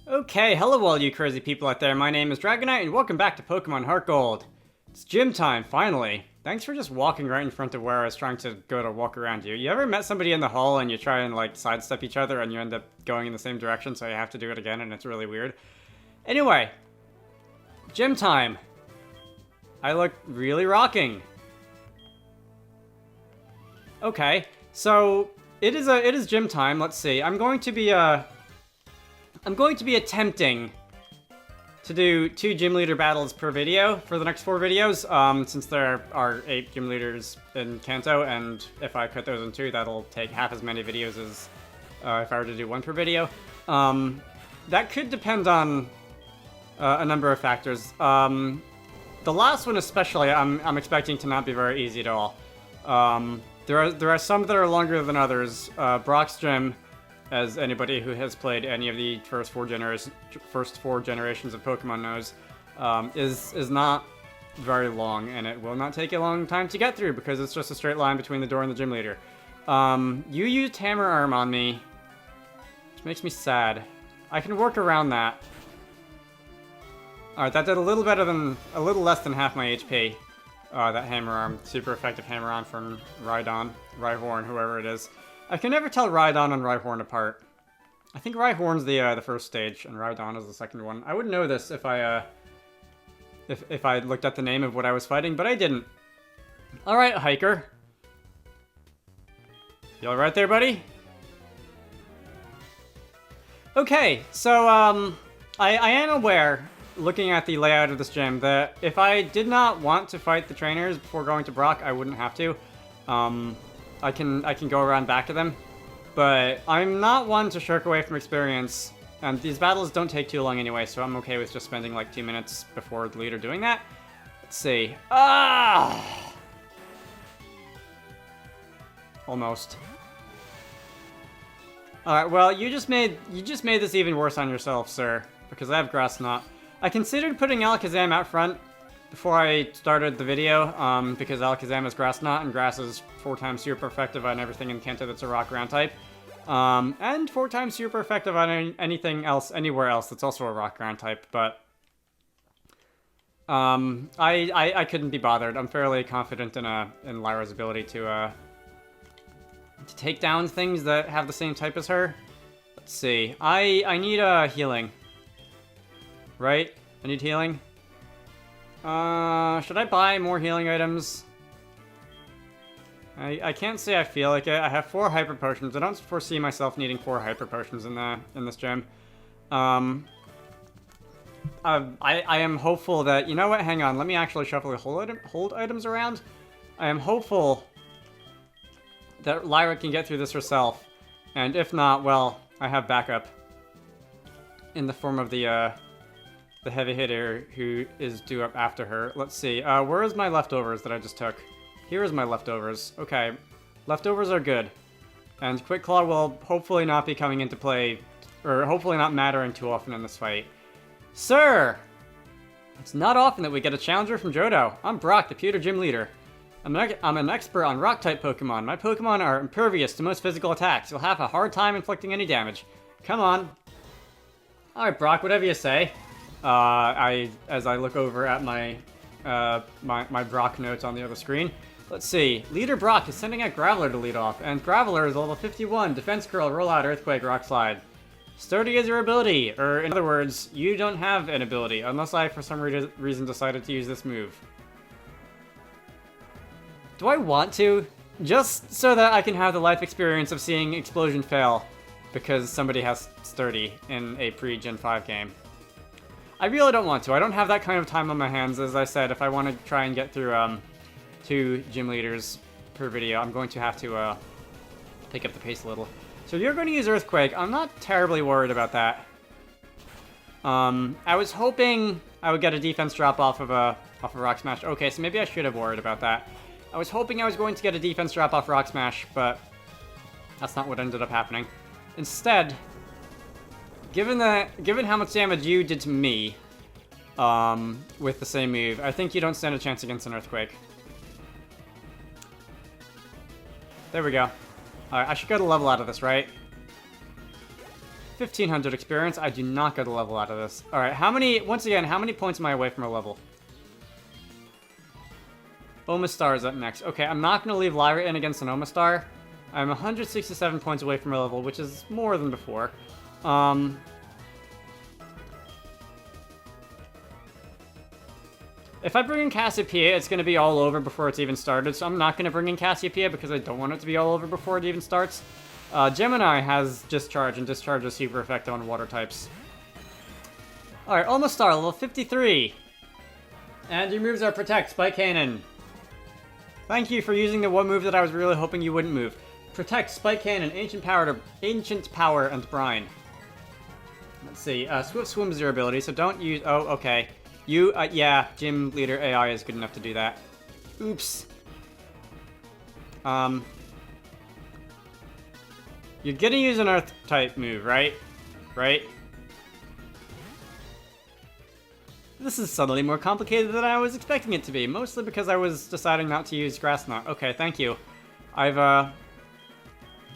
Okay, hello all you crazy people out there. My name is Dragonite and welcome back to Pokemon HeartGold. It's gym time, finally. Thanks for just walking right in front of where I was trying to go to walk around you. You ever met somebody in the hall and you try and like sidestep each other and you end up going in the same direction, so you have to do it again and it's really weird? Anyway, gym time. I look really rocking. Okay, so it is gym time. Let's see. I'm going to be attempting to do 2 gym leader battles per video for the next 4 videos, since there are 8 gym leaders in Kanto, and if I cut those in 2, that'll take half as many videos as if I were to do 1 per video. That could depend on a number of factors. The last one especially, I'm expecting to not be very easy at all. There are some that are longer than others. Brock's gym, as anybody who has played any of the first four generations of Pokemon knows, is not very long, and it will not take a long time to get through because it's just a straight line between the door and the gym leader. You used Hammer Arm on me, which makes me sad. I can work around that. Alright, that did a little less than half my HP. That Hammer Arm, super effective Hammer Arm from Rhyhorn, whoever it is. I can never tell Rhydon and Rhyhorn apart. I think Rhyhorn's the first stage, and Rhydon is the second one. I would know this if I looked at the name of what I was fighting, but I didn't. All right, Hiker. You all right there, buddy? Okay, so I am aware, looking at the layout of this gym, that if I did not want to fight the trainers before going to Brock, I wouldn't have to. I can go around back to them, but I'm not one to shirk away from experience, and these battles don't take too long anyway, so I'm okay with just spending like 2 minutes before the leader doing that. Let's see. Almost. Alright, well, you just made this even worse on yourself, sir, because I have Grass Knot. I considered putting Alakazam out front before I started the video, because Alakazam is Grass Knot, and Grass is 4 times super effective on everything in Kanto that's a rock ground type. And 4 times super effective on anything else, anywhere else that's also a rock ground type, but I couldn't be bothered. I'm fairly confident in Lyra's ability to take down things that have the same type as her. Let's see. I need healing. Right? I need healing. Should I buy more healing items? I can't say I feel like it. I have 4 Hyper Potions. I don't foresee myself needing 4 Hyper Potions in this gym. I am hopeful that... You know what? Hang on. Let me actually shuffle the hold items around. I am hopeful that Lyra can get through this herself. And if not, well, I have backup in the form of the heavy hitter who is due up after her. Let's see. Where is my leftovers that I just took? Here is my leftovers. Okay. Leftovers are good. And Quick Claw will hopefully not be coming into play, or hopefully not mattering too often in this fight. Sir! It's not often that we get a challenger from Johto. I'm Brock, the Pewter Gym Leader. I'm an expert on Rock-type Pokemon. My Pokemon are impervious to most physical attacks. You'll have a hard time inflicting any damage. Come on. Alright, Brock, whatever you say. As I look over at my Brock notes on the other screen. Let's see. Leader Brock is sending out Graveler to lead off, and Graveler is level 51. Defense Curl, Roll Out, Earthquake, Rock Slide. Sturdy is your ability, or in other words, you don't have an ability, unless I for some reason decided to use this move. Do I want to? Just so that I can have the life experience of seeing Explosion fail, because somebody has Sturdy in a pre-Gen 5 game. I really don't want to. I don't have that kind of time on my hands. As I said, if I want to try and get through 2 gym leaders per video, I'm going to have to pick up the pace a little. So you're going to use Earthquake. I'm not terribly worried about that. I was hoping I would get a defense drop off of Rock Smash. Okay, so maybe I should have worried about that. I was hoping I was going to get a defense drop off Rock Smash, but that's not what ended up happening. Instead, given how much damage you did to me, with the same move, I think you don't stand a chance against an Earthquake. There we go. Alright, I should get a level out of this, right? 1,500 experience. I do not get a level out of this. Alright, once again, how many points am I away from a level? Omastar is up next. Okay, I'm not going to leave Lyra in against an Omastar. I'm 167 points away from a level, which is more than before. If I bring in Cassiopeia, it's going to be all over before it's even started, so I'm not going to bring in Cassiopeia because I don't want it to be all over before it even starts. Gemini has Discharge, and Discharge is super effective on water types. Alright, Omastar, level 53. And your moves are Protect, Spike Cannon. Thank you for using the one move that I was really hoping you wouldn't move. Protect, Spike Cannon, Ancient Power, and Brine. Let's see, Swift Swim is your ability, so don't use... Oh, okay. Yeah, Gym Leader AI is good enough to do that. Oops. You're gonna use an Earth-type move, right? Right? This is subtly more complicated than I was expecting it to be, mostly because I was deciding not to use Grass Knot. Okay, thank you.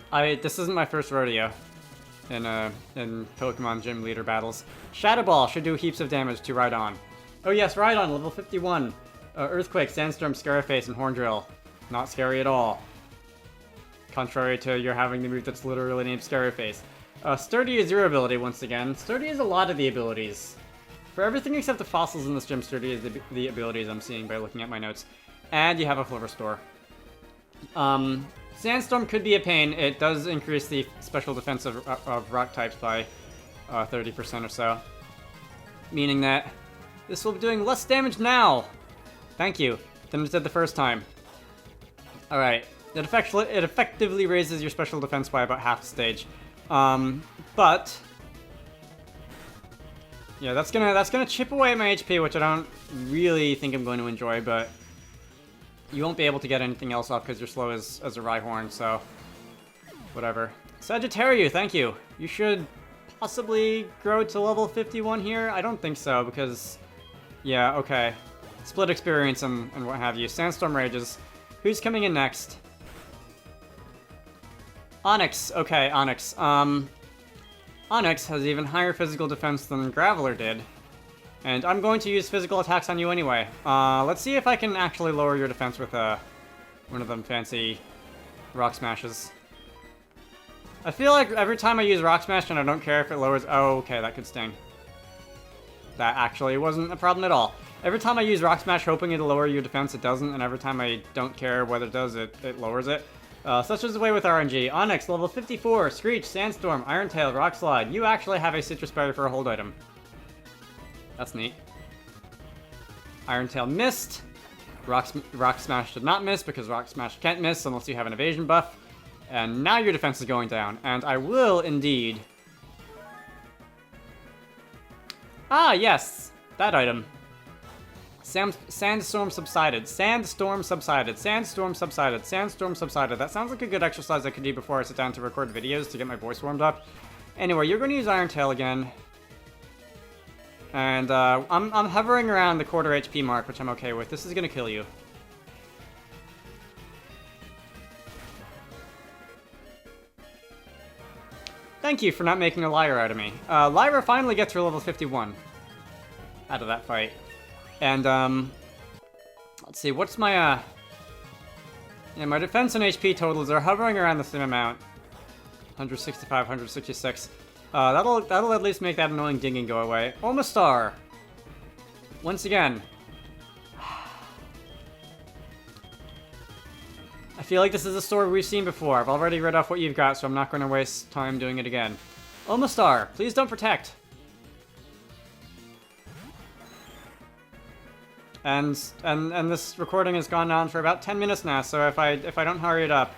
This isn't my first rodeo in Pokemon Gym Leader battles. Shadow Ball should do heaps of damage to Rhydon. Oh yes, Rhydon, level 51. Earthquake, Sandstorm, Scaraface, and Horndrill. Not scary at all. Contrary to your having the move that's literally named Scaraface. Sturdy is your ability once again. Sturdy is a lot of the abilities. For everything except the fossils in this gym, Sturdy is the abilities I'm seeing by looking at my notes. And you have a Floor Store. Sandstorm could be a pain. It does increase the special defense of rock types by 30% or so. Meaning that this will be doing less damage now. Thank you. Than it did the first time. Alright. It effectively raises your special defense by about half the stage. But yeah, that's gonna chip away at my HP, which I don't really think I'm going to enjoy, but you won't be able to get anything else off because you're slow as a Rhyhorn, so whatever. Sagittarius, thank you. You should possibly grow to level 51 here. I don't think so, because yeah, okay. Split experience and what have you. Sandstorm rages. Who's coming in next? Onyx. Okay, Onyx. Onyx has even higher physical defense than Graveler did. And I'm going to use physical attacks on you anyway. Let's see if I can actually lower your defense with one of them fancy Rock Smashes. I feel like every time I use Rock Smash and I don't care if it lowers... Oh, okay, that could sting. That actually wasn't a problem at all. Every time I use Rock Smash hoping it'll lower your defense, it doesn't. And every time I don't care whether it does, it lowers it. Such is the way with RNG. Onyx, level 54, Screech, Sandstorm, Iron Tail, Rock Slide. You actually have a Citrus Berry for a hold item. That's neat. Iron Tail missed. Rock Smash did not miss because Rock Smash can't miss unless you have an evasion buff. And now your defense is going down. And I will indeed... Ah, yes! That item. Sandstorm subsided. Sandstorm subsided. Sandstorm subsided. Sandstorm subsided. That sounds like a good exercise I could do before I sit down to record videos to get my voice warmed up. Anyway, you're going to use Iron Tail again. And I'm hovering around the quarter HP mark, which I'm okay with. This is going to kill you. Thank you for not making a Lyra out of me. Lyra finally gets her level 51 out of that fight. And, let's see, what's my, yeah, my defense and HP totals are hovering around the same amount. 165, 166. That'll at least make that annoying dinging go away. Omastar! Once again. I feel like this is a story we've seen before. I've already read off what you've got, so I'm not going to waste time doing it again. Omastar, please don't protect. And this recording has gone on for about 10 minutes now, so if I don't hurry it up,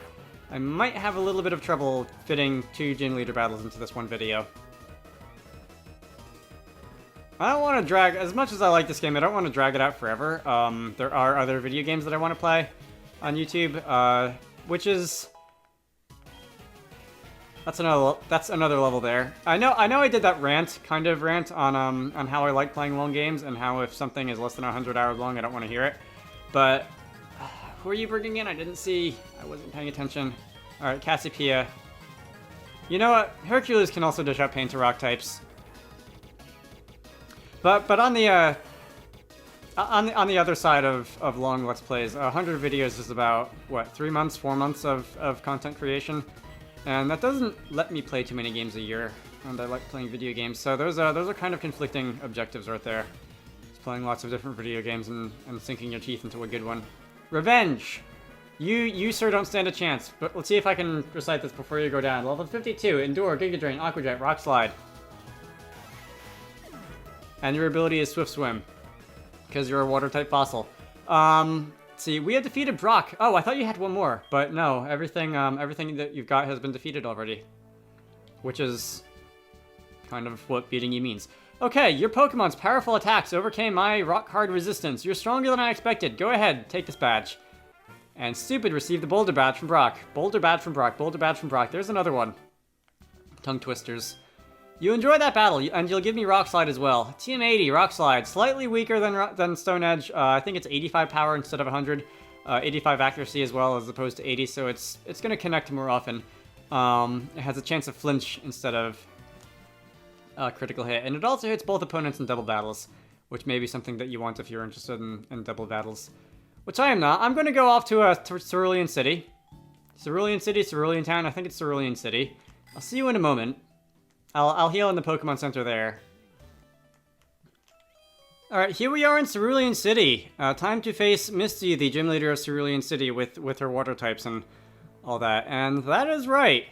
I might have a little bit of trouble fitting 2 Gym Leader battles into this one video. I don't want to drag, as much as I like this game, I don't want to drag it out forever. There are other video games that I want to play on YouTube, which is... That's another level there. I know I did that kind of rant on how I like playing long games and how if something is less than 100 hours long, I don't want to hear it. But who are you bringing in? I didn't see. I wasn't paying attention. All right, Cassiopeia. You know what? Hercules can also dish out pain to rock types. But on the other side of long Let's Plays, 100 videos is about, what, 3 months, 4 months of content creation? And that doesn't let me play too many games a year, and I like playing video games, so those are kind of conflicting objectives right there. It's playing lots of different video games and sinking your teeth into a good one. Revenge! You, sir, don't stand a chance, but let's see if I can recite this before you go down. Level 52, Endure, Giga Drain, Aqua Jet, Rock Slide. And your ability is Swift Swim, because you're a water-type fossil. See, we have defeated Brock. Oh, I thought you had one more, but no, everything that you've got has been defeated already. Which is kind of what beating you means. Okay, your Pokemon's powerful attacks overcame my rock-hard resistance. You're stronger than I expected. Go ahead, take this badge. And Stupid received the Boulder Badge from Brock. Boulder Badge from Brock, Boulder Badge from Brock. There's another one. Tongue twisters. You enjoy that battle, and you'll give me Rock Slide as well. Team 80, Rock Slide. Slightly weaker than Stone Edge. I think it's 85 power instead of 100. 85 accuracy as well as opposed to 80, so it's going to connect more often. It has a chance of flinch instead of critical hit. And it also hits both opponents in double battles, which may be something that you want if you're interested in double battles. Which I am not. I'm going to go off to Cerulean City. Cerulean City, Cerulean Town. I think it's Cerulean City. I'll see you in a moment. I'll heal in the Pokemon Center there. Alright, here we are in Cerulean City. Time to face Misty, the gym leader of Cerulean City, with her water types and all that. And that is right.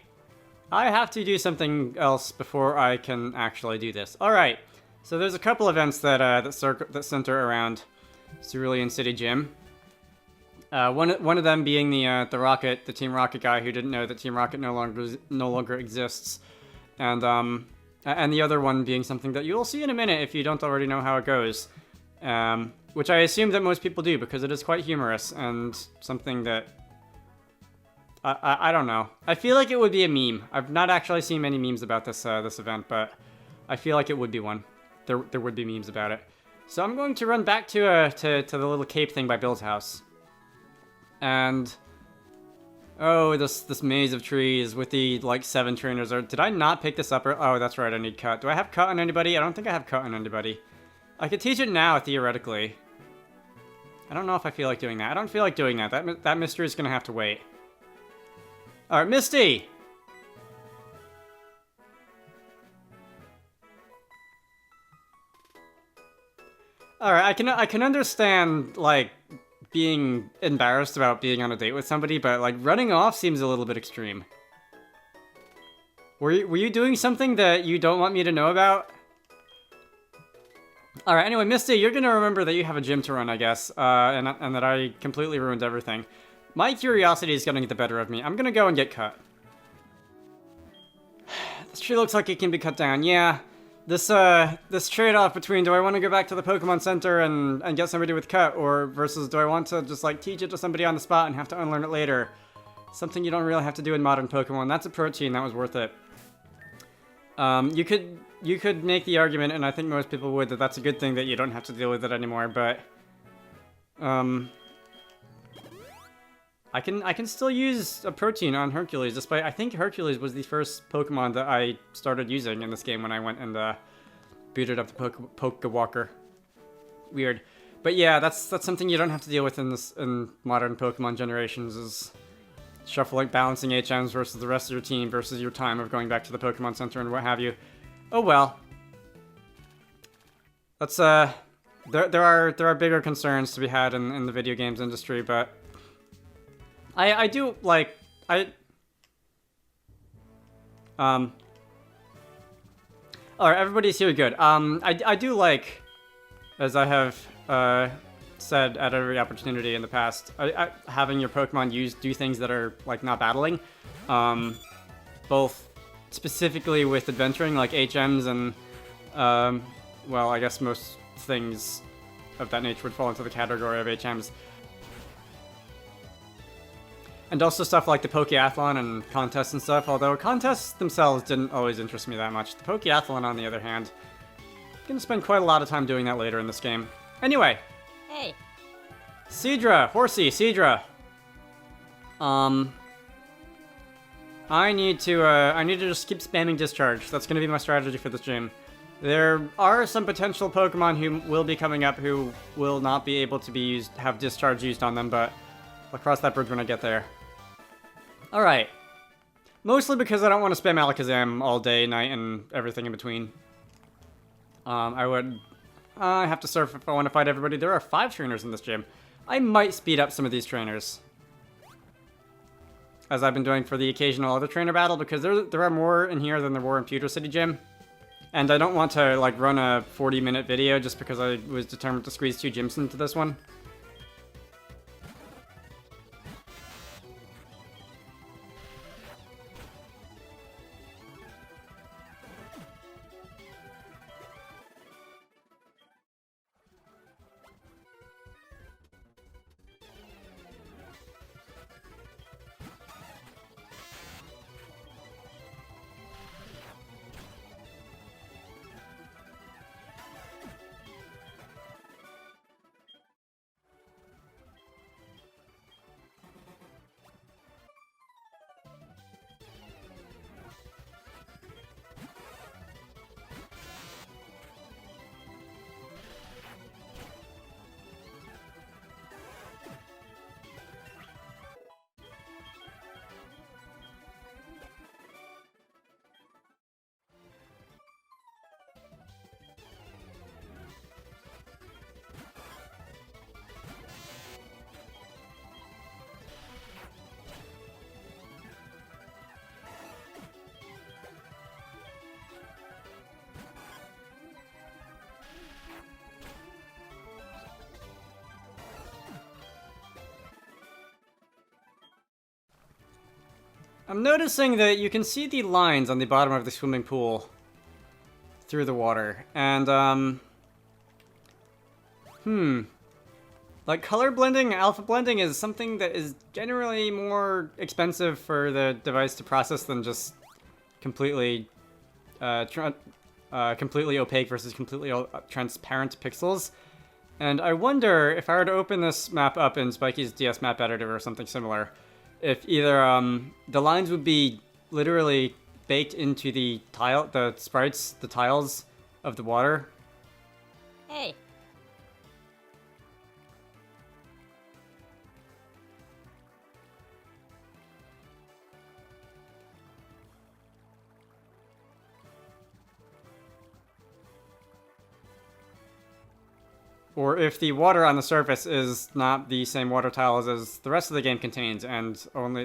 I have to do something else before I can actually do this. Alright, so there's a couple events that center around Cerulean City Gym. One of them being the Team Rocket guy who didn't know that Team Rocket no longer exists. And the other one being something that you'll see in a minute if you don't already know how it goes. Which I assume that most people do, because it is quite humorous, and something that... I don't know. I feel like it would be a meme. I've not actually seen many memes about this event, but I feel like it would be one. There would be memes about it. So I'm going to run back to the little cape thing by Bill's house. And... oh, this maze of trees with the, like, 7 trainers. Did I not pick this up? Oh, that's right, I need Cut. Do I have Cut on anybody? I don't think I have Cut on anybody. I could teach it now, theoretically. I don't know if I feel like doing that. I don't feel like doing that. That mystery is gonna have to wait. Alright, Misty! Alright, I can understand, like, being embarrassed about being on a date with somebody, but, like, running off seems a little bit extreme. Were you doing something that you don't want me to know about? Alright, anyway, Misty, you're gonna remember that you have a gym to run, I guess, and that I completely ruined everything. My curiosity is getting the better of me. I'm gonna go and get Cut. This tree looks like it can be cut down. Yeah, this trade-off between do I want to go back to the Pokemon Center and get somebody with Cut, or versus do I want to just, like, teach it to somebody on the spot and have to unlearn it later. Something you don't really have to do in modern Pokemon. That's a protein. That was worth it. You could make the argument, and I think most people would, that that's a good thing that you don't have to deal with it anymore, but... I can still use a protein on Hercules, despite I think Hercules was the first Pokemon that I started using in this game when I went and booted up the Pokewalker. Weird. But yeah, that's something you don't have to deal with in modern Pokemon generations, is shuffling, balancing HMs versus the rest of your team versus your time of going back to the Pokemon Center and what have you. Oh well. That's there are bigger concerns to be had in the video games industry, but I do like alright, everybody's here good. I do like, as I have said at every opportunity in the past, having your Pokemon do things that are, like, not battling. Both specifically with adventuring, like HMs and, well, I guess most things of that nature would fall into the category of HMs. And also stuff like the Pokeathlon and contests and stuff, although contests themselves didn't always interest me that much. The Pokeathlon, on the other hand, I'm gonna spend quite a lot of time doing that later in this game. Anyway. Hey. Seadra, Horsey, Seadra. I need to just keep spamming Discharge. That's gonna be my strategy for this gym. There are some potential Pokemon who will be coming up who will not be able to have Discharge used on them, but I'll cross that bridge when I get there. Alright. Mostly because I don't want to spam Alakazam all day, night, and everything in between. I have to surf if I want to fight everybody. There are 5 trainers in this gym. I might speed up some of these trainers, as I've been doing for the occasional other trainer battle, because there are more in here than there were in Pewter City Gym. And I don't want to, like, run a 40-minute video just because I was determined to squeeze 2 gyms into this one. I'm noticing that you can see the lines on the bottom of the swimming pool through the water, and, like, color blending, alpha blending is something that is generally more expensive for the device to process than just completely, completely opaque versus completely transparent pixels. And I wonder if I were to open this map up in Spikey's DS map editor or something similar, if either the lines would be literally baked into the sprites, the tiles of the water. Hey. Or if the water on the surface is not the same water tiles as the rest of the game contains, and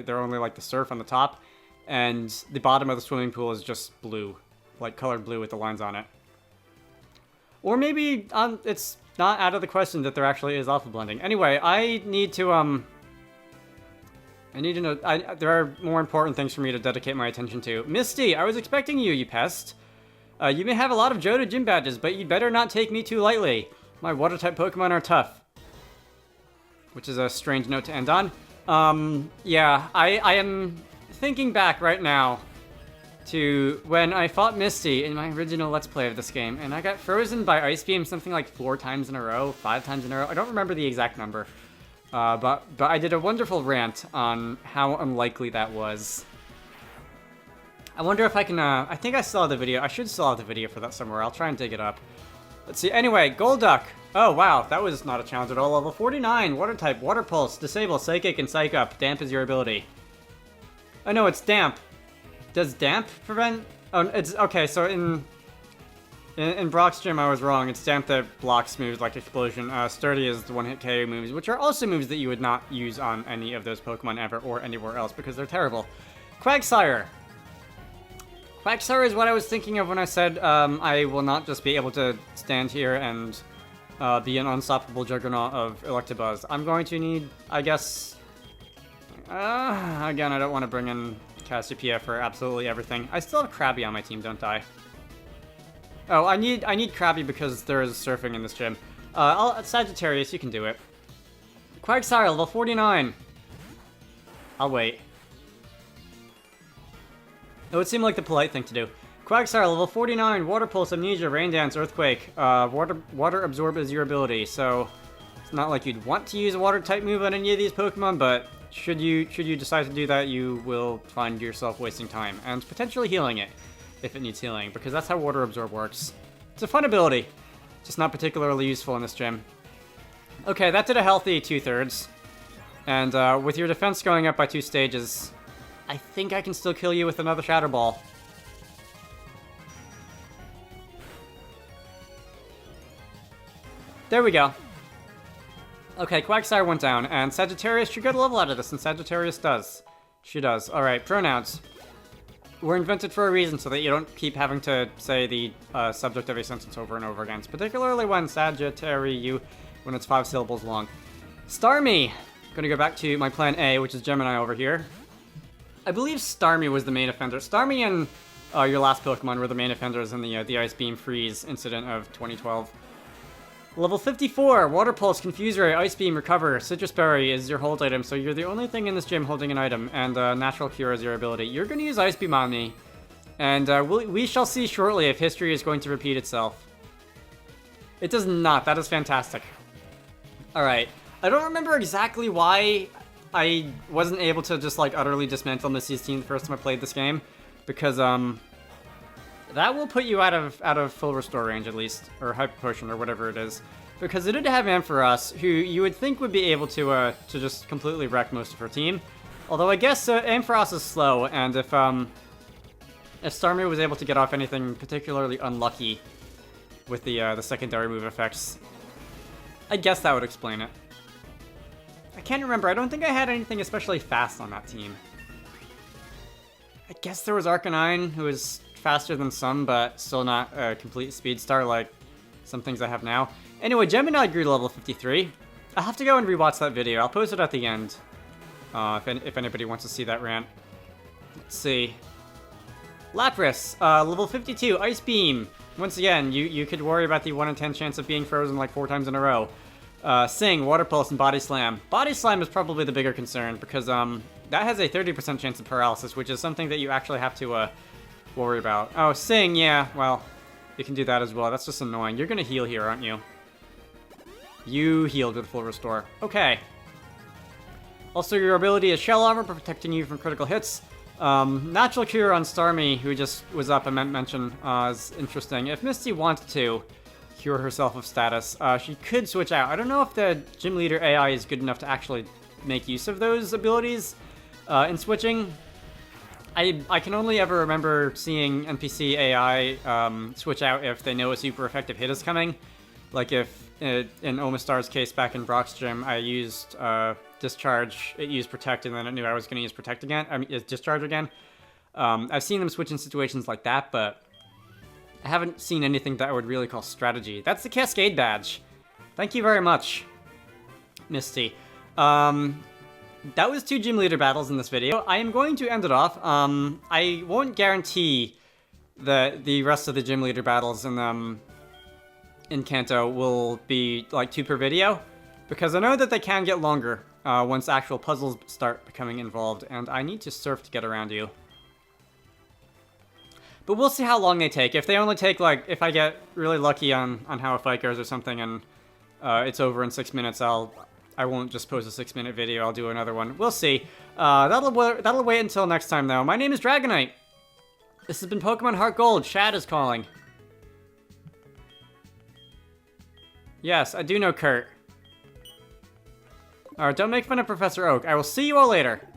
they're only like the surf on the top, and the bottom of the swimming pool is just blue, like colored blue with the lines on it. Or maybe it's not out of the question that there actually is alpha blending. Anyway, I need to know. There are more important things for me to dedicate my attention to. Misty, I was expecting you, you pest. You may have a lot of Johto gym badges, but you'd better not take me too lightly. My water-type Pokemon are tough. Which is a strange note to end on. Yeah, I am thinking back right now to when I fought Misty in my original Let's Play of this game, and I got frozen by Ice Beam something like 4 times in a row, 5 times in a row. I don't remember the exact number. But I did a wonderful rant on how unlikely that was. I wonder if I can, I think I still have the video. I should still have the video for that somewhere. I'll try and dig it up. Let's see. Anyway, Golduck. Oh, wow. That was not a challenge at all. Level 49. Water type. Water Pulse. Disable. Psychic and Psych Up. Damp is your ability. Oh, no. It's Damp. Does Damp prevent... Oh, it's... Okay, so in Brock's gym, I was wrong. It's Damp that blocks moves like Explosion. Sturdy is the one-hit KO moves, which are also moves that you would not use on any of those Pokemon ever or anywhere else because they're terrible. Quagsire. Quagsire is what I was thinking of when I said I will not just be able to stand here and be an unstoppable juggernaut of Electabuzz. I'm going to need, I guess... again, I don't want to bring in Cassiopeia for absolutely everything. I still have Krabby on my team, don't I? Oh, I need Krabby because there is surfing in this gym. Sagittarius, you can do it. Quagsire, level 49. I'll wait. It would seem like the polite thing to do. Quagsire, level 49, Water Pulse, Amnesia, Rain Dance, Earthquake. Water Absorb is your ability, so it's not like you'd want to use a Water-type move on any of these Pokemon, but should you decide to do that, you will find yourself wasting time and potentially healing it if it needs healing, because that's how Water Absorb works. It's a fun ability, just not particularly useful in this gym. Okay, that did a healthy 2/3. And with your defense going up by 2 stages, I think I can still kill you with another Shadow Ball. There we go. Okay, Quagsire went down, and Sagittarius should get a level out of this, and Sagittarius does. She does. Alright, pronouns. Were invented for a reason so that you don't keep having to say the subject of a sentence over and over again, particularly when when it's 5 syllables long. Starmie! Gonna go back to my plan A, which is Gemini over here. I believe Starmie was the main offender. Starmie and your last Pokemon were the main offenders in the Ice Beam Freeze incident of 2012. Level 54, Water Pulse, Confuse Ray, Ice Beam, Recover, Citrus Berry is your hold item, so you're the only thing in this gym holding an item, and Natural Cure is your ability. You're going to use Ice Beam on me, and we shall see shortly if history is going to repeat itself. It does not. That is fantastic. Alright. I don't remember exactly why I wasn't able to just, like, utterly dismantle Misty's team the first time I played this game, because, that will put you out of full restore range, at least, or Hyper Potion, or whatever it is. Because it did have Ampharos, who you would think would be able to just completely wreck most of her team. Although I guess Ampharos is slow, and if Starmie was able to get off anything particularly unlucky with the secondary move effects, I guess that would explain it. I can't remember. I don't think I had anything especially fast on that team. I guess there was Arcanine, who was faster than some, but still not a complete speed star like some things I have now. Anyway, Gemini grew to level 53. I'll have to go and rewatch that video. I'll post it at the end, if anybody wants to see that rant. Let's see. Lapras, level 52, Ice Beam. Once again, you could worry about the 1 in 10 chance of being frozen like 4 times in a row. Sing, Water Pulse, and Body Slam. Body Slam is probably the bigger concern, because that has a 30% chance of paralysis, which is something that you actually have to worry about. Oh, Sing, yeah, well, you can do that as well. That's just annoying. You're gonna heal here, aren't you? You healed with full restore. Okay. Also, your ability is Shell Armor, protecting you from critical hits. Natural Cure on Starmie, who just was up, I meant mention, is interesting. If Misty wanted to cure herself of status, she could switch out. I don't know if the Gym Leader AI is good enough to actually make use of those abilities in switching. I can only ever remember seeing NPC AI switch out if they know a super effective hit is coming. Like if, in Omastar's case back in Brock's gym, I used Discharge, it used Protect, and then it knew I was going to use Protect again, Discharge again. I've seen them switch in situations like that, but I haven't seen anything that I would really call strategy. That's the Cascade Badge. Thank you very much, Misty. That was 2 Gym Leader battles in this video. I am going to end it off. I won't guarantee that the rest of the Gym Leader battles in Kanto will be like 2 per video, because I know that they can get longer once actual puzzles start becoming involved, and I need to surf to get around you. But we'll see how long they take. If they only take, like, if I get really lucky on how a fight goes or something, and it's over in 6 minutes, I won't just post a 6-minute video, I'll do another one. We'll see. That'll wait until next time, though. My name is Dragonite. This has been Pokemon HeartGold. Shad is calling. Yes, I do know Kurt. Alright, don't make fun of Professor Oak. I will see you all later.